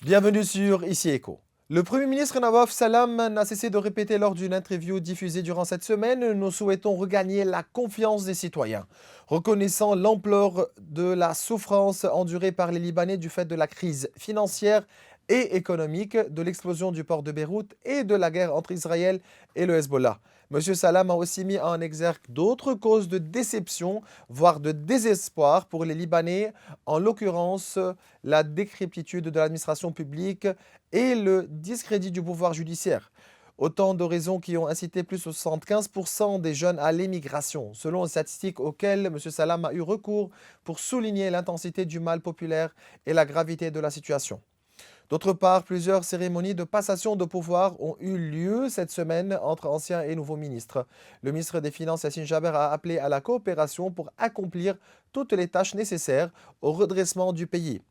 Bienvenue sur Ici Écho. Le Premier ministre Nawaf Salam n'a cessé de répéter lors d'une interview diffusée durant cette semaine: nous souhaitons regagner la confiance des citoyens. Reconnaissant l'ampleur de la souffrance endurée par les Libanais du fait de la crise financière et économique, de l'explosion du port de Beyrouth et de la guerre entre Israël et le Hezbollah. M. Salam a aussi mis en exergue d'autres causes de déception, voire de désespoir pour les Libanais, en l'occurrence la décrépitude de l'administration publique et le discrédit du pouvoir judiciaire. Autant de raisons qui ont incité plus de 75% des jeunes à l'émigration, selon les statistiques auxquelles M. Salam a eu recours pour souligner l'intensité du mal populaire et la gravité de la situation. D'autre part, plusieurs cérémonies de passation de pouvoir ont eu lieu cette semaine entre anciens et nouveaux ministres. Le ministre des Finances, Yassine Jaber, a appelé à la coopération pour accomplir toutes les tâches nécessaires au redressement du pays.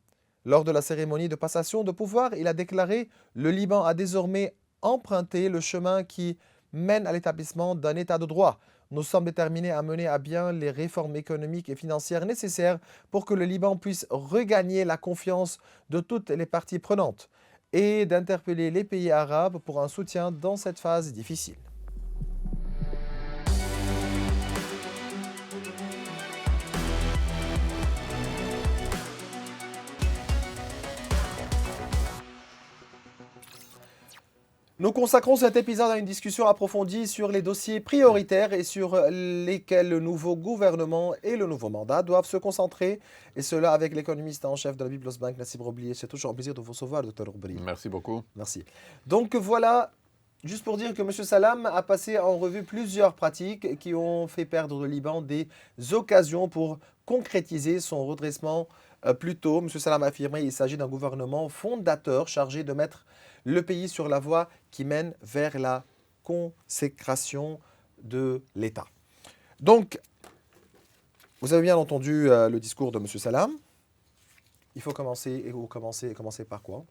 Lors de la cérémonie de passation de pouvoir, il a déclaré: le Liban a désormais emprunté le chemin qui mène à l'établissement d'un État de droit. Nous sommes déterminés à mener à bien les réformes économiques et financières nécessaires pour que le Liban puisse regagner la confiance de toutes les parties prenantes et d'interpeller les pays arabes pour un soutien dans cette phase difficile. Nous consacrons cet épisode à une discussion approfondie sur les dossiers prioritaires et sur lesquels le nouveau gouvernement et le nouveau mandat doivent se concentrer, et cela avec l'économiste en chef de la Biblos-Bank, Nassib Roblier. C'est toujours un plaisir de vous recevoir, Dr Roblier. Merci beaucoup. Merci. Donc voilà, juste pour dire que M. Salam a passé en revue plusieurs pratiques qui ont fait perdre au Liban des occasions pour concrétiser son redressement plus tôt. M. Salam a affirmé qu'il s'agit d'un gouvernement fondateur chargé de mettre le pays sur la voie qui mène vers la consécration de l'État. Donc, vous avez bien entendu le discours de M. Salam. Il faut commencer par quoi?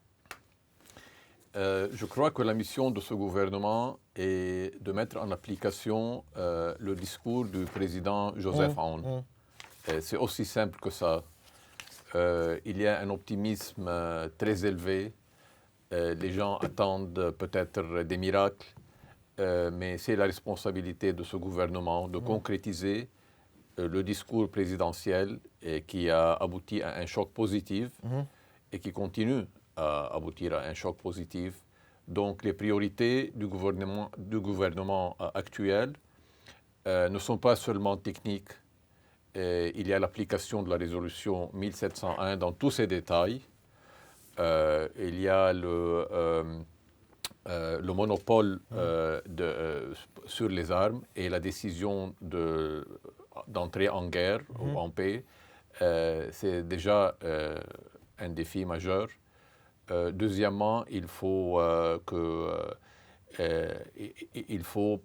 Je crois que la mission de ce gouvernement est de mettre en application le discours du président Joseph Aoun. C'est aussi simple que ça. Il y a un optimisme très élevé. Les gens attendent peut-être des miracles, mais c'est la responsabilité de ce gouvernement de concrétiser le discours présidentiel qui a abouti à un choc positif et qui continue à aboutir à un choc positif. Donc les priorités du gouvernement actuel ne sont pas seulement techniques. Il y a l'application de la résolution 1701 dans tous ses détails. Il y a le monopole sur les armes et la décision d'entrer en guerre ou en paix. C'est déjà un défi majeur. Deuxièmement, il faut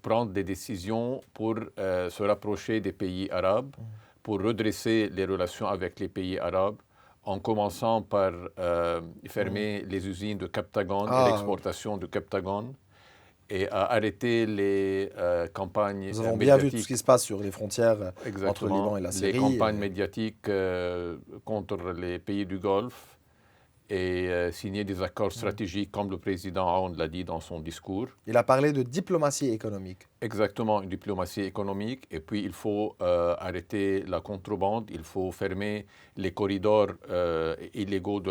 prendre des décisions pour se rapprocher des pays arabes, pour redresser les relations avec les pays arabes, en commençant par fermer les usines de Captagon et l'exportation de Captagon, et à arrêter les campagnes médiatiques. Nous avons bien vu tout ce qui se passe sur les frontières entre le Liban et la Syrie. Les campagnes médiatiques contre les pays du Golfe, et signer des accords stratégiques comme le président Aoun l'a dit dans son discours. Il a parlé de diplomatie économique. Exactement, une diplomatie économique. Et puis, il faut arrêter la contrebande. Il faut fermer les corridors illégaux de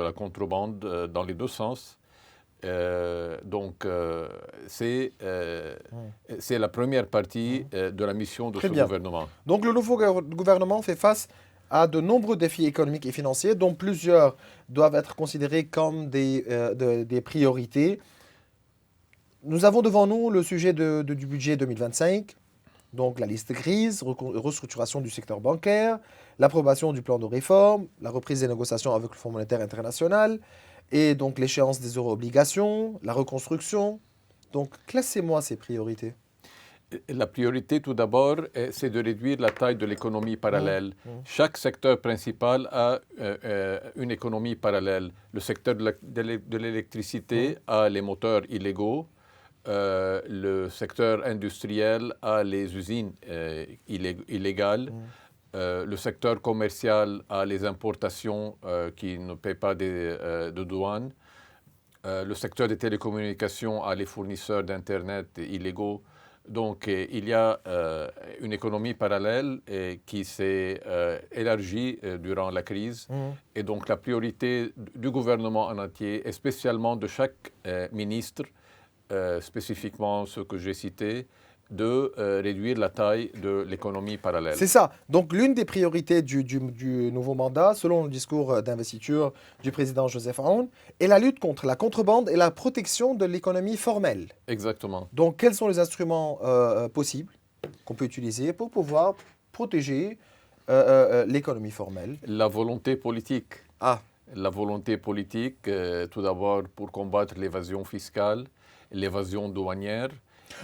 la contrebande dans les deux sens. Donc, c'est la première partie de la mission de ce gouvernement. Donc, le nouveau gouvernement fait face à de nombreux défis économiques et financiers, dont plusieurs doivent être considérés comme des priorités. Nous avons devant nous le sujet du budget 2025, donc la liste grise, restructuration du secteur bancaire, l'approbation du plan de réforme, la reprise des négociations avec le Fonds monétaire international, et donc l'échéance des euro-obligations, la reconstruction. Donc, classez-moi ces priorités. La priorité, tout d'abord, c'est de réduire la taille de l'économie parallèle. Chaque secteur principal a une économie parallèle. Le secteur de l'électricité a les moteurs illégaux. Le secteur industriel a les usines illégales. Le secteur commercial a les importations qui ne paient pas de douane. Le secteur des télécommunications a les fournisseurs d'Internet illégaux. Donc, il y a une économie parallèle qui s'est élargie durant la crise. Et donc, la priorité du gouvernement en entier, et spécialement de chaque ministre, spécifiquement ceux que j'ai cités, de réduire la taille de l'économie parallèle. C'est ça. Donc, l'une des priorités du nouveau mandat, selon le discours d'investiture du président Joseph Aoun, est la lutte contre la contrebande et la protection de l'économie formelle. Exactement. Donc, quels sont les instruments possibles qu'on peut utiliser pour pouvoir protéger l'économie formelle? La volonté politique. Ah, La volonté politique, tout d'abord pour combattre l'évasion fiscale, l'évasion douanière.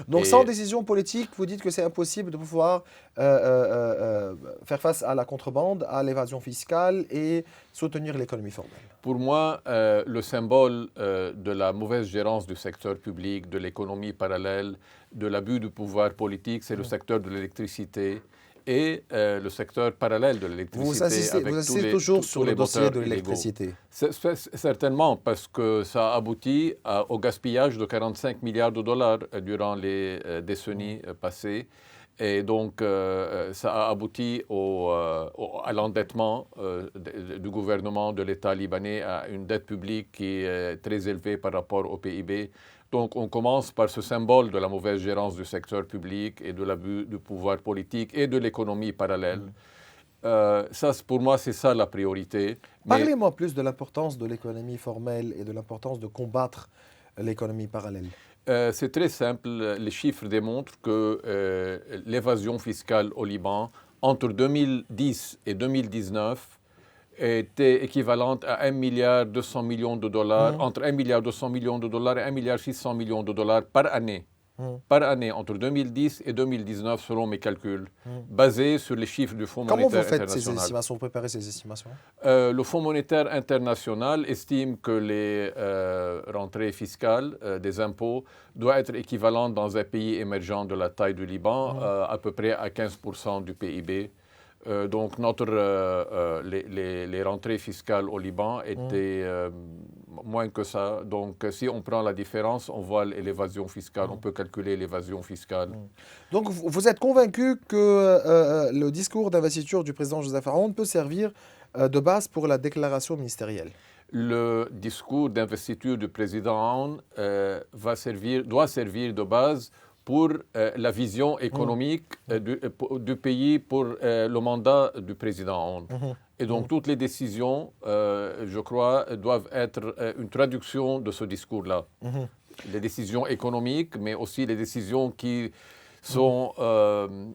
donc sans décision politique, vous dites que c'est impossible de pouvoir faire face à la contrebande, à l'évasion fiscale et soutenir l'économie formelle. Pour moi, le symbole de la mauvaise gérance du secteur public, de l'économie parallèle, de l'abus du pouvoir politique, c'est le secteur de l'électricité et le secteur parallèle de l'électricité. Vous insistez toujours sur le dossier de l'électricité. Certainement, parce que ça aboutit au gaspillage de 45 milliards de dollars durant les décennies passées. Et donc, ça a abouti à l'endettement du gouvernement de l'État libanais, à une dette publique qui est très élevée par rapport au PIB. Donc, on commence par ce symbole de la mauvaise gérance du secteur public et de l'abus du pouvoir politique et de l'économie parallèle. Pour moi, c'est ça la priorité. Parlez-moi plus de l'importance de l'économie formelle et de l'importance de combattre l'économie parallèle. C'est très simple. Les chiffres démontrent que l'évasion fiscale au Liban, entre 2010 et 2019, était équivalente à 1,2 milliard de dollars, entre 1,2 milliard de dollars et 1,6 milliard de dollars par année. Par année, entre 2010 et 2019, selon mes calculs, basés sur les chiffres du Fonds monétaire international. Comment vous faites ces estimations, vous préparez ces estimations? Le Fonds monétaire international estime que les rentrées fiscales des impôts doivent être équivalentes dans un pays émergent de la taille du Liban, à peu près à 15% du PIB. Donc, les rentrées fiscales au Liban étaient moins que ça. Donc, si on prend la différence, on voit l'évasion fiscale. On peut calculer l'évasion fiscale. Donc, vous êtes convaincu que le discours d'investiture du président Joseph Aoun peut servir de base pour la déclaration ministérielle? Le discours d'investiture du président Aoun doit servir de base pour la vision économique du pays pour le mandat du président Aoun. Et donc, toutes les décisions, je crois, doivent être une traduction de ce discours-là. Les décisions économiques, mais aussi les décisions qui sont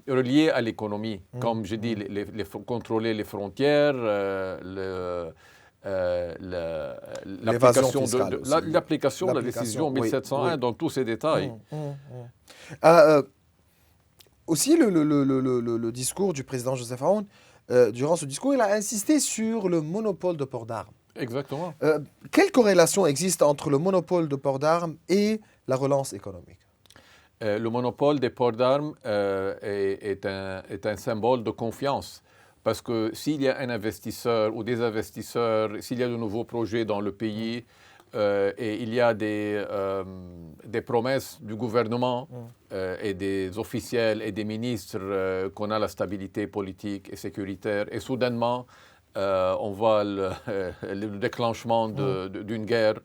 reliées à l'économie. Comme j'ai dit, contrôler les frontières, l'application de la décision 1701 dans tous ses détails. Aussi, le discours du président Joseph Aoun, durant ce discours, il a insisté sur le monopole de port d'armes. Exactement. Quelle corrélation existe entre le monopole de port d'armes et la relance économique? Le monopole des ports d'armes est un symbole de confiance. Parce que s'il y a un investisseur ou des investisseurs, s'il y a de nouveaux projets dans le pays et il y a des promesses du gouvernement et des officiels et des ministres qu'on a la stabilité politique et sécuritaire, et soudainement on voit le déclenchement d'une guerre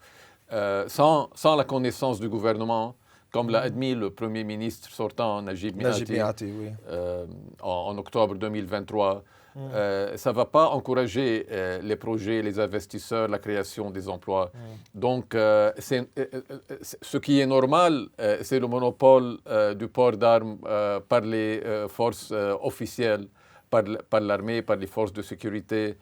sans la connaissance du gouvernement, comme l'a admis le Premier ministre sortant, Najib Mikati, oui. En octobre 2023. Ça ne va pas encourager les projets, les investisseurs, la création des emplois. Donc, ce qui est normal, c'est le monopole du port d'armes par les forces officielles, par l'armée, par les forces de sécurité.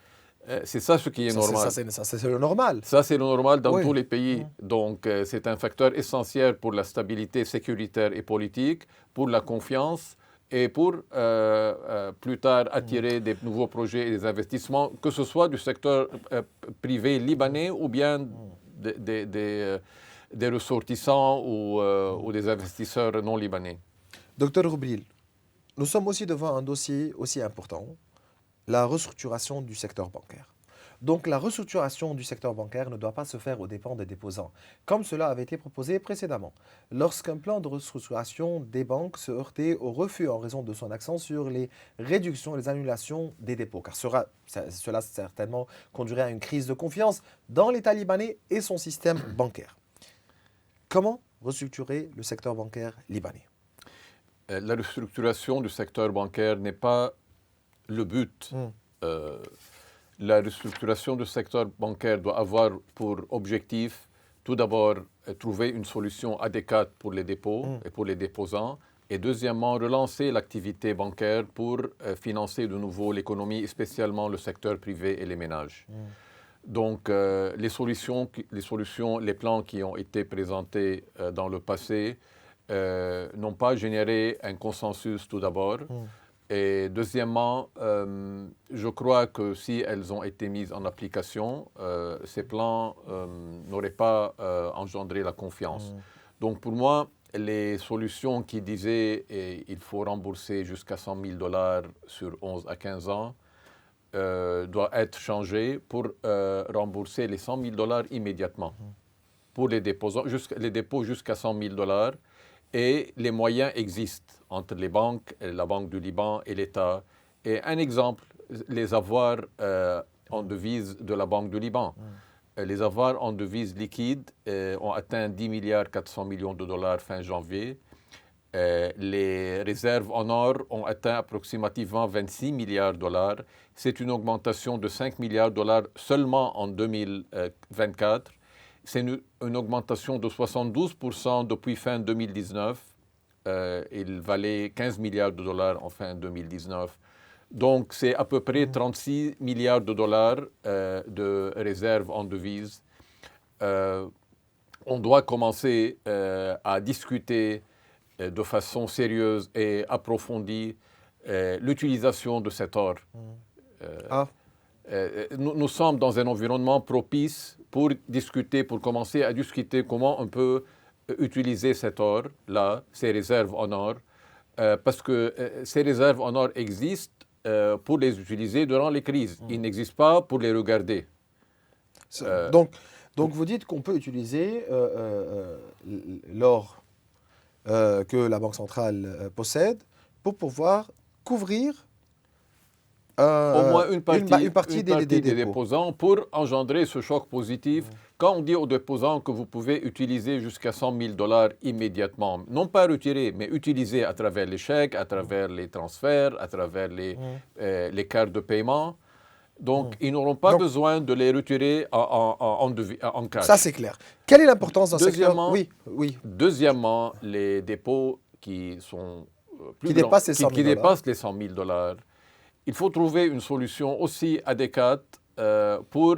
C'est ça ce qui est normal. Ça, c'est le normal. Ça, c'est le normal dans tous les pays. Donc, c'est un facteur essentiel pour la stabilité sécuritaire et politique, pour la confiance et pour plus tard attirer des nouveaux projets et des investissements, que ce soit du secteur privé libanais ou bien des ressortissants ou des investisseurs non libanais. Docteur Roublil, nous sommes aussi devant un dossier aussi important la restructuration du secteur bancaire. Donc la restructuration du secteur bancaire ne doit pas se faire aux dépens des déposants, comme cela avait été proposé précédemment. Lorsqu'un plan de restructuration des banques se heurtait au refus en raison de son accent sur les réductions et les annulations des dépôts, car cela certainement conduirait à une crise de confiance dans l'État libanais et son système bancaire. Comment restructurer le secteur bancaire libanais? La restructuration du secteur bancaire n'est pas le but. La restructuration du secteur bancaire doit avoir pour objectif, tout d'abord, trouver une solution adéquate pour les dépôts et pour les déposants. Et deuxièmement, relancer l'activité bancaire pour financer de nouveau l'économie, spécialement le secteur privé et les ménages. Donc, les plans qui ont été présentés dans le passé n'ont pas généré un consensus tout d'abord. Et deuxièmement, je crois que si elles ont été mises en application, ces plans n'auraient pas engendré la confiance. Donc pour moi, les solutions qui disaient qu'il faut rembourser jusqu'à $100 000 sur 11 à 15 ans doivent être changées pour rembourser les $100 000 immédiatement. Pour les déposants, les dépôts jusqu'à $100 000. Et les moyens existent entre les banques, la Banque du Liban et l'État. Et un exemple, les avoirs en devises de la Banque du Liban. Les avoirs en devises liquides ont atteint 10,4 milliards de dollars fin janvier. Les réserves en or ont atteint approximativement 26 milliards de dollars. C'est une augmentation de 5 milliards de dollars seulement en 2024. C'est une augmentation de 72% depuis fin 2019. Il valait 15 milliards de dollars en fin 2019. Donc, c'est à peu près 36 milliards de dollars de réserves en devises. On doit commencer à discuter de façon sérieuse et approfondie l'utilisation de cet or. Nous sommes dans un environnement propice pour commencer à discuter comment on peut utiliser cet or-là, ces réserves en or, parce que ces réserves en or existent pour les utiliser durant les crises. Ils n'existent pas pour les regarder. Donc vous dites qu'on peut utiliser l'or que la Banque centrale possède pour pouvoir couvrir au moins une partie des dépôts. déposants pour engendrer ce choc positif. Quand on dit aux déposants que vous pouvez utiliser jusqu'à $100 000 immédiatement, non pas retirer, mais utiliser à travers les chèques, à travers les transferts, à travers les cartes de paiement, donc ils n'auront pas besoin de les retirer en cash. Ça, c'est clair. Quelle est l'importance d'un secteur? Oui. Deuxièmement, les dépôts qui sont qui dépassent les $100 000, il faut trouver une solution aussi adéquate pour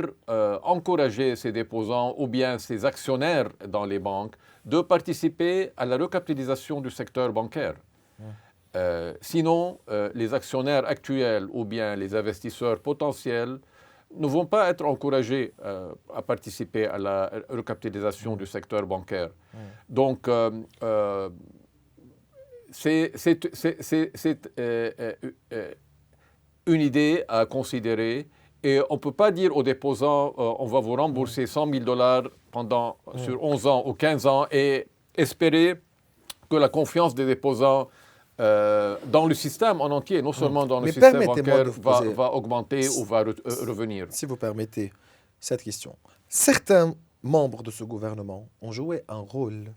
encourager ces déposants ou bien ces actionnaires dans les banques de participer à la recapitalisation du secteur bancaire. Sinon, les actionnaires actuels ou bien les investisseurs potentiels ne vont pas être encouragés à participer à la recapitalisation du secteur bancaire. Donc, c'est une idée à considérer et on ne peut pas dire aux déposants on va vous rembourser $100 000 sur 11 ans ou 15 ans et espérer que la confiance des déposants dans le système en entier, non seulement dans le système bancaire, va augmenter ou va revenir. Si vous permettez cette question. Certains membres de ce gouvernement ont joué un rôle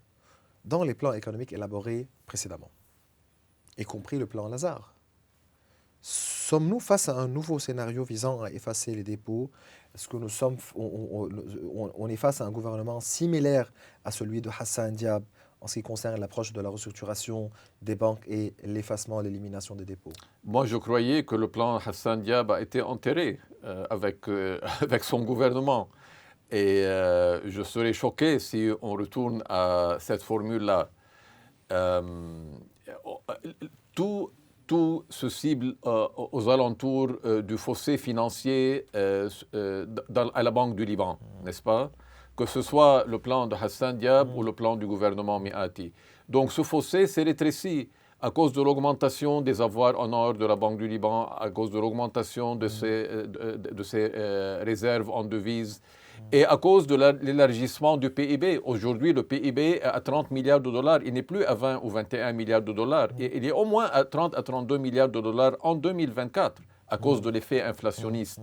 dans les plans économiques élaborés précédemment, y compris le plan Lazare. Sommes-nous face à un nouveau scénario visant à effacer les dépôts? Est-ce que on est face à un gouvernement similaire à celui de Hassan Diab en ce qui concerne l'approche de la restructuration des banques et l'effacement, l'élimination des dépôts? Moi, je croyais que le plan Hassan Diab a été enterré avec son gouvernement. Et je serais choqué si on retourne à cette formule-là. Tout se cible aux alentours du fossé financier à la Banque du Liban, n'est-ce pas? Que ce soit le plan de Hassan Diab ou le plan du gouvernement Miati. Donc ce fossé s'est rétréci à cause de l'augmentation des avoirs en or de la Banque du Liban, à cause de l'augmentation de ses réserves en devises et à cause de l'élargissement du PIB. Aujourd'hui, le PIB est à 30 milliards de dollars. Il n'est plus à 20 ou 21 milliards de dollars. Et il est au moins à 30 à 32 milliards de dollars en 2024 à cause de l'effet inflationniste.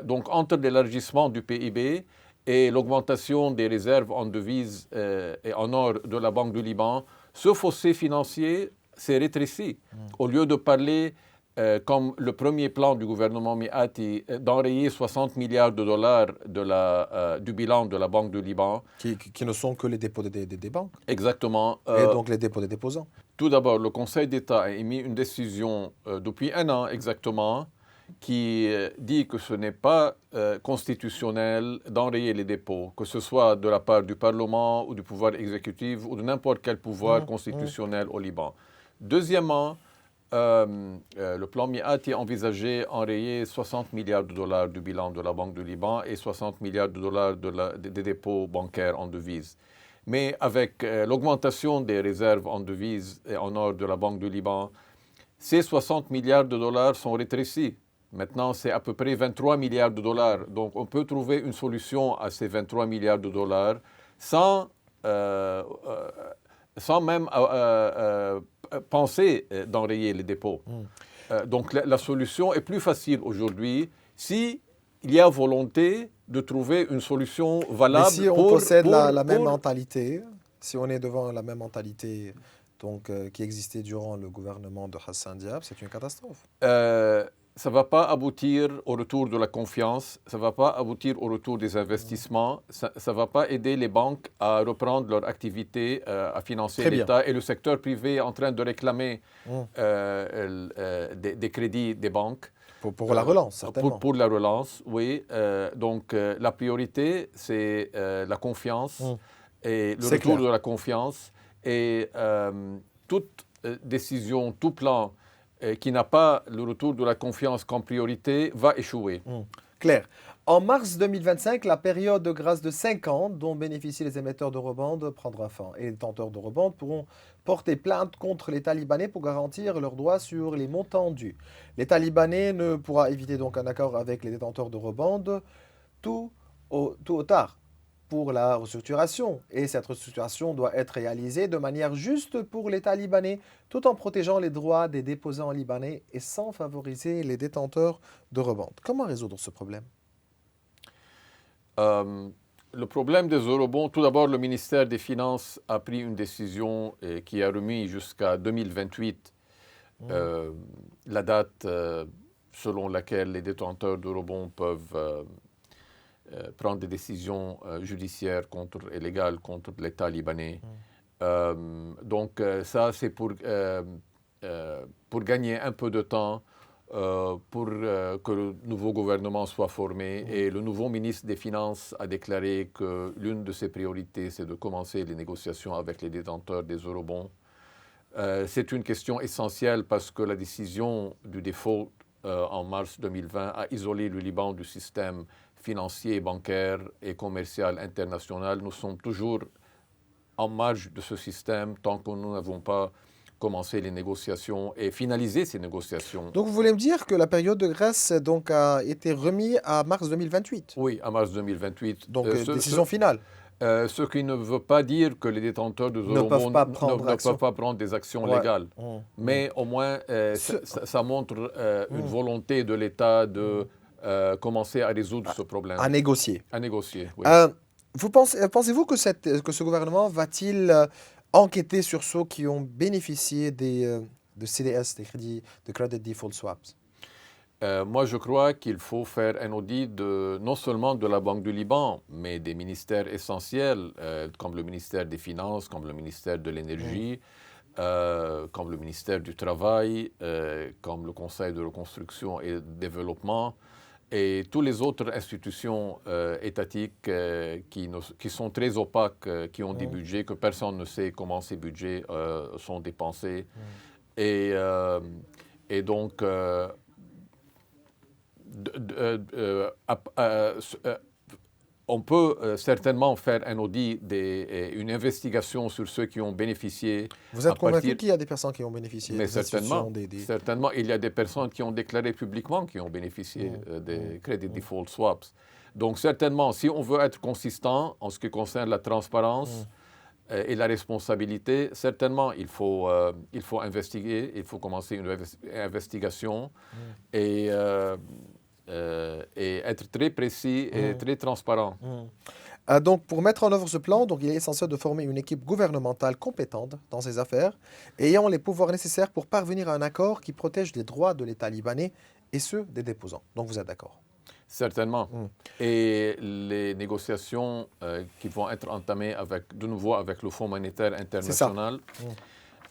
Donc, entre l'élargissement du PIB et l'augmentation des réserves en devises et en or de la Banque du Liban, ce fossé financier s'est rétréci. Au lieu de parler, comme le premier plan du gouvernement Miati, d'enrayer 60 milliards de dollars du bilan de la Banque du Liban. Qui ne sont que les dépôts des banques. Exactement. Et donc les dépôts des déposants. Tout d'abord, le Conseil d'État a émis une décision depuis 1 an exactement qui dit que ce n'est pas constitutionnel d'enrayer les dépôts, que ce soit de la part du Parlement ou du pouvoir exécutif ou de n'importe quel pouvoir constitutionnel au Liban. Deuxièmement, le plan Miati envisageait enrayer 60 milliards de dollars du bilan de la Banque du Liban et 60 milliards de dollars des dépôts bancaires en devises. Mais avec l'augmentation des réserves en devises et en or de la Banque du Liban, ces 60 milliards de dollars sont rétrécis. Maintenant, c'est à peu près 23 milliards de dollars. Donc, on peut trouver une solution à ces 23 milliards de dollars sans même penser d'enrayer les dépôts. Donc, la solution est plus facile aujourd'hui si il y a volonté de trouver une solution valable. Mais si on possède la même mentalité, si on est devant la même mentalité qui existait durant le gouvernement de Hassan Diab, c'est une catastrophe. Ça ne va pas aboutir au retour de la confiance, ça ne va pas aboutir au retour des investissements, ça ne va pas aider les banques à reprendre leur activité, à financer l'État. Et le secteur privé est en train de réclamer des crédits des banques. Pour la relance, certainement. Pour la relance, oui. Donc, la priorité, c'est la confiance et le retour de la confiance. Et toute décision, tout plan qui n'a pas le retour de la confiance comme priorité va échouer. Claire. En mars 2025, la période de grâce de 5 ans dont bénéficient les émetteurs d'eurobonds prendra fin. Et les détenteurs d'eurobonds pourront porter plainte contre l'État libanais pour garantir leurs droits sur les montants dus. L'État libanais ne pourra éviter donc un accord avec les détenteurs d'eurobonds tout au tard pour la restructuration. Et cette restructuration doit être réalisée de manière juste pour l'État libanais, tout en protégeant les droits des déposants libanais et sans favoriser les détenteurs d'eurobonds. Comment résoudre ce problème? Le problème des eurobonds, tout d'abord, le ministère des Finances a pris une décision qui a remis jusqu'à 2028 la date selon laquelle les détenteurs d'eurobonds peuvent prendre des décisions judiciaires et légales contre l'État libanais. Donc ça, c'est pour gagner un peu de temps, pour que le nouveau gouvernement soit formé. Et le nouveau ministre des Finances a déclaré que l'une de ses priorités, c'est de commencer les négociations avec les détenteurs des eurobonds. C'est une question essentielle parce que la décision du default en mars 2020 a isolé le Liban du système financier, bancaire et commercial international. Nous sommes toujours en marge de ce système tant que nous n'avons pas commencé les négociations et finalisé ces négociations. Donc vous voulez me dire que la période de grâce a été remise à mars 2028? Oui, à mars 2028. Donc décision finale. Ce qui ne veut pas dire que les détenteurs de eurobonds ne peuvent pas prendre des actions légales. Mais au moins, ça montre une volonté de l'État de commencer à résoudre ce problème. À négocier. À négocier, oui. Pensez-vous que ce gouvernement va-t-il enquêter sur ceux qui ont bénéficié de CDS, des crédits de Credit Default Swaps? Moi, je crois qu'il faut faire un audit non seulement de la Banque du Liban, mais des ministères essentiels, comme le ministère des Finances, comme le ministère de l'Énergie, comme le ministère du Travail, comme le Conseil de reconstruction et de développement, et toutes les autres institutions étatiques qui sont très opaques, qui ont des budgets que personne ne sait comment ces budgets sont dépensés. Et donc, on peut certainement faire un audit, une investigation sur ceux qui ont bénéficié. Vous êtes convaincu qu'il y a des personnes qui ont bénéficié Mais des certainement, institutions, certainement, il y a des personnes qui ont déclaré publiquement qui ont bénéficié des Credit Default Swaps. Donc certainement, si on veut être consistant en ce qui concerne la transparence et la responsabilité, certainement il faut investiguer, il faut commencer une investigation et être très précis et très transparent. Donc, pour mettre en œuvre ce plan, donc, il est essentiel de former une équipe gouvernementale compétente dans ces affaires, ayant les pouvoirs nécessaires pour parvenir à un accord qui protège les droits de l'État libanais et ceux des déposants. Donc, vous êtes d'accord? Certainement. Et les négociations qui vont être entamées de nouveau avec le Fonds monétaire international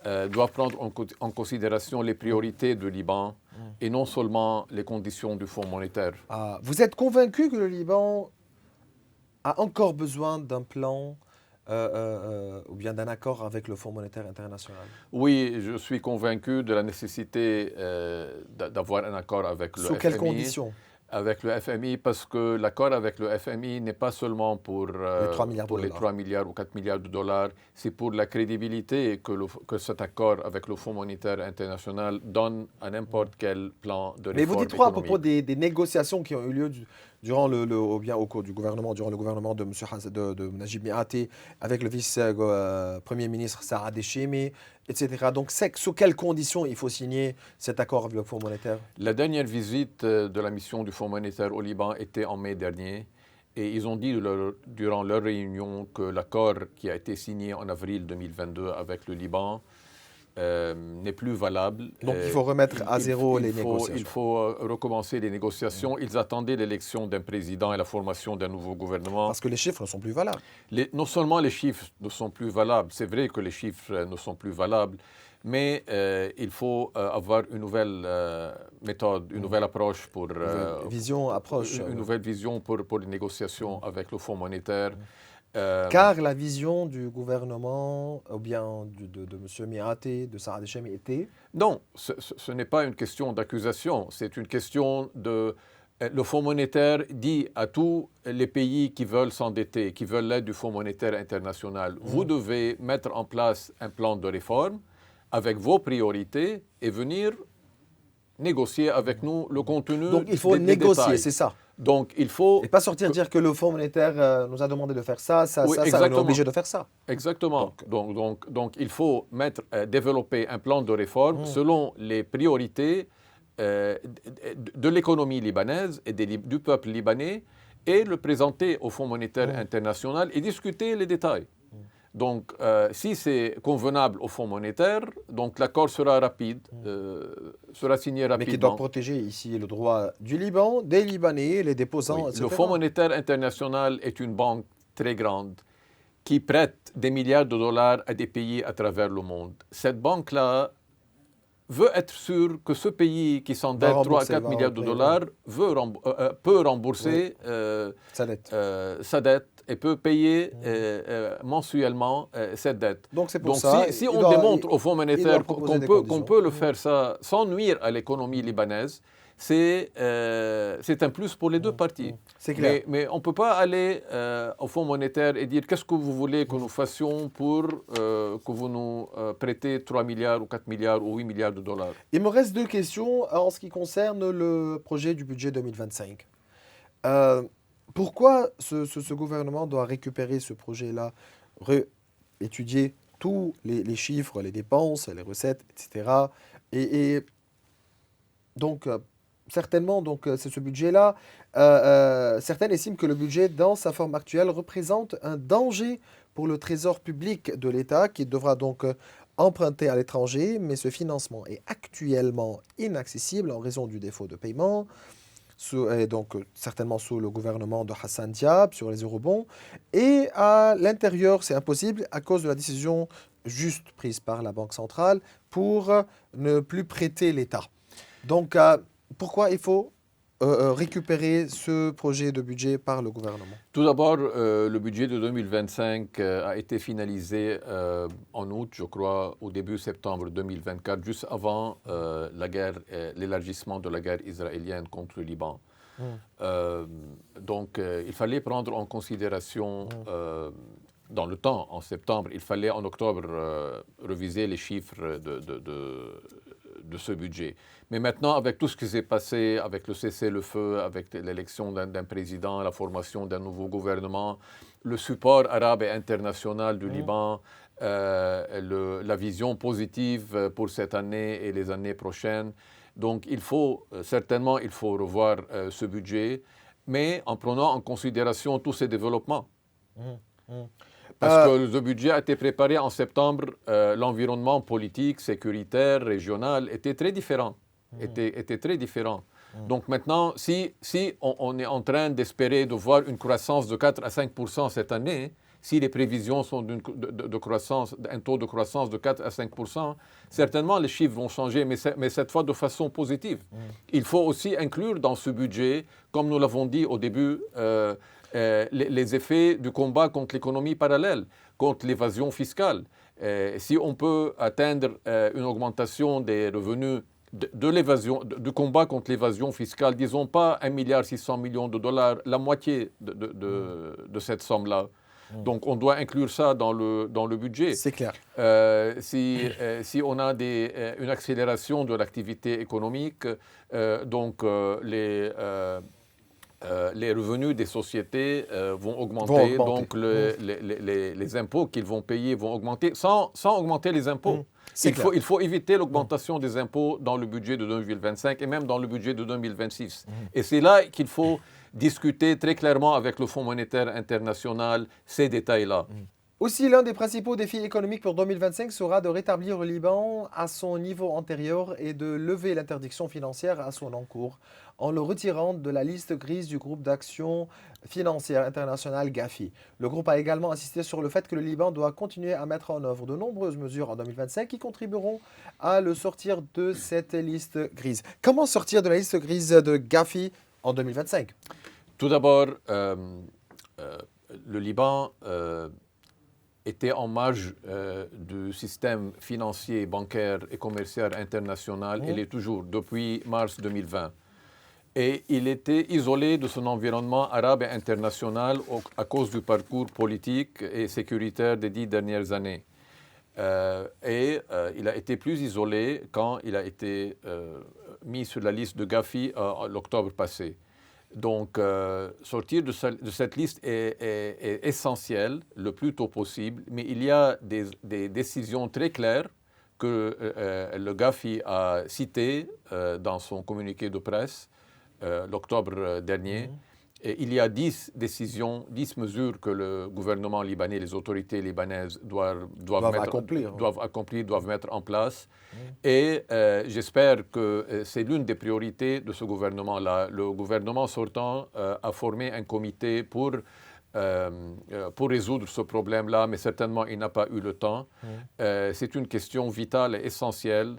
doivent prendre en considération les priorités du Liban et non seulement les conditions du Fonds monétaire. Vous êtes convaincu que le Liban a encore besoin d'un plan ou bien d'un accord avec le Fonds monétaire international? Oui, je suis convaincu de la nécessité d'avoir un accord avec le FMI. Sous quelles conditions? Avec le FMI, parce que l'accord avec le FMI n'est pas seulement pour les 3 milliards les 3 milliards ou 4 milliards de dollars, c'est pour la crédibilité que cet accord avec le Fonds monétaire international donne à n'importe quel plan de réforme. Mais vous dites quoi à propos des négociations qui ont eu lieu durant au cours du gouvernement, durant le gouvernement de de Najib Mikati, avec le vice-premier ministre Saad Echemi, etc. Donc, sous quelles conditions il faut signer cet accord avec le Fonds monétaire? La dernière visite de la mission du Fonds monétaire au Liban était en mai dernier. Et ils ont dit durant leur réunion que l'accord qui a été signé en avril 2022 avec le Liban n'est plus valable. Donc il faut remettre à zéro les négociations. Il faut recommencer les négociations. Ils attendaient l'élection d'un président et la formation d'un nouveau gouvernement. Parce que les chiffres ne sont plus valables. Non seulement les chiffres ne sont plus valables, c'est vrai que les chiffres ne sont plus valables, mais il faut avoir une nouvelle méthode, une nouvelle approche pour... Une nouvelle vision pour les négociations avec le Fonds monétaire. Car la vision du gouvernement, ou bien de M. Mikati, de Saad Echemi était... Non, ce n'est pas une question d'accusation, c'est une question de... Le Fonds monétaire dit à tous les pays qui veulent s'endetter, qui veulent l'aide du Fonds monétaire international, vous devez mettre en place un plan de réforme avec vos priorités et venir négocier avec nous le contenu. Donc il faut négocier, c'est ça. Donc il faut... Et pas sortir dire que le Fonds monétaire nous a demandé de faire ça, ça, on est obligé de faire ça. Exactement. Donc il faut développer un plan de réforme selon les priorités de l'économie libanaise et du peuple libanais et le présenter au Fonds monétaire international et discuter les détails. Donc, si c'est convenable au Fonds monétaire, donc l'accord sera rapide, sera signé rapidement. Mais qui doit protéger ici le droit du Liban, des Libanais, les déposants, etc. Le Fonds monétaire international est une banque très grande qui prête des milliards de dollars à des pays à travers le monde. Cette banque-là veut être sûre que ce pays qui s'endette 3 à 4 milliards de dollars peut rembourser sa dette et peut payer mensuellement cette dette. Donc c'est pour ça. Si on démontre au Fonds monétaire qu'on peut le faire ça sans nuire à l'économie libanaise, c'est un plus pour les deux parties. C'est clair. Mais on ne peut pas aller au Fonds monétaire et dire qu'est-ce que vous voulez que nous fassions pour que vous nous prêtez 3 milliards ou 4 milliards ou 8 milliards de dollars. Il me reste 2 questions en ce qui concerne le projet du budget 2025. Pourquoi ce gouvernement doit récupérer ce projet-là, étudier tous les chiffres, les dépenses, les recettes, etc. Et donc, certainement, c'est ce budget-là. Certains estiment que le budget, dans sa forme actuelle, représente un danger pour le trésor public de l'État, qui devra donc emprunter à l'étranger, mais ce financement est actuellement inaccessible en raison du défaut de paiement. Et donc certainement sous le gouvernement de Hassan Diab sur les eurobonds. Et à l'intérieur, c'est impossible à cause de la décision juste prise par la Banque centrale pour ne plus prêter l'État. Donc pourquoi il faut récupérer ce projet de budget par le gouvernement? Tout d'abord, le budget de 2025 a été finalisé en août, je crois, au début septembre 2024, juste avant l'élargissement de la guerre israélienne contre le Liban. Donc, il fallait prendre en considération dans le temps, en septembre, il fallait en octobre reviser les chiffres de ce budget. Mais maintenant, avec tout ce qui s'est passé, avec le cessez-le-feu, avec l'élection d'un président, la formation d'un nouveau gouvernement, le support arabe et international du Liban, la vision positive pour cette année et les années prochaines. Donc, certainement, il faut revoir ce budget, mais en prenant en considération tous ces développements. Parce que le budget a été préparé en septembre, l'environnement politique, sécuritaire, régional était très différent. Était très différent. Donc maintenant, si on est en train d'espérer de voir une croissance de 4 à 5% cette année, si les prévisions sont de croissance, un taux de croissance de 4 à 5%, certainement les chiffres vont changer, mais cette fois de façon positive. Il faut aussi inclure dans ce budget, comme nous l'avons dit au début, les effets du combat contre l'économie parallèle, contre l'évasion fiscale. Si on peut atteindre une augmentation des revenus du combat contre l'évasion fiscale, disons pas 1,6 milliard de dollars, la moitié de cette somme-là. Donc on doit inclure ça dans le budget. C'est clair. Si on a une accélération de l'activité économique, donc les revenus des sociétés vont augmenter. Donc les impôts qu'ils vont payer vont augmenter sans augmenter les impôts. Il faut éviter l'augmentation des impôts dans le budget de 2025 et même dans le budget de 2026. Et c'est là qu'il faut discuter très clairement avec le Fonds monétaire international ces détails-là. Aussi, l'un des principaux défis économiques pour 2025 sera de rétablir le Liban à son niveau antérieur et de lever l'interdiction financière à son encours en le retirant de la liste grise du groupe d'action financière internationale GAFI. Le groupe a également insisté sur le fait que le Liban doit continuer à mettre en œuvre de nombreuses mesures en 2025 qui contribueront à le sortir de cette liste grise. Comment sortir de la liste grise de GAFI en 2025? Tout d'abord, le Liban était en marge du système financier, bancaire et commercial international. Il est toujours, depuis mars 2020. Et il était isolé de son environnement arabe et international à cause du parcours politique et sécuritaire des 10 dernières années. Il a été plus isolé quand il a été mis sur la liste de GAFI l'octobre passé. Donc, sortir de cette liste est essentiel le plus tôt possible, mais il y a des décisions très claires que le GAFI a citées dans son communiqué de presse l'octobre dernier. Et il y a 10 décisions, 10 mesures que le gouvernement libanais, les autorités libanaises doivent mettre en place. Et j'espère que c'est l'une des priorités de ce gouvernement-là. Le gouvernement sortant a formé un comité pour résoudre ce problème-là, mais certainement il n'a pas eu le temps. C'est une question vitale et essentielle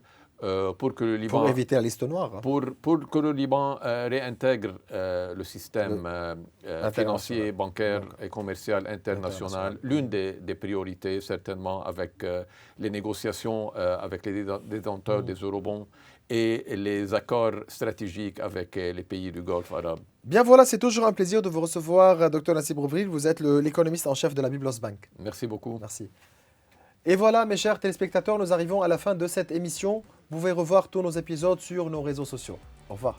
pour que le Liban... Pour éviter la liste noire. Hein. Pour que le Liban réintègre le système financier, bancaire et commercial international. L'une des priorités, certainement, avec les négociations avec les détenteurs des eurobonds et les accords stratégiques avec les pays du Golfe arabe. Bien voilà, c'est toujours un plaisir de vous recevoir, Dr Nassib Rouvril. Vous êtes l'économiste en chef de la Biblos Bank. Merci beaucoup. Merci. Et voilà, mes chers téléspectateurs, nous arrivons à la fin de cette émission. Vous pouvez revoir tous nos épisodes sur nos réseaux sociaux. Au revoir.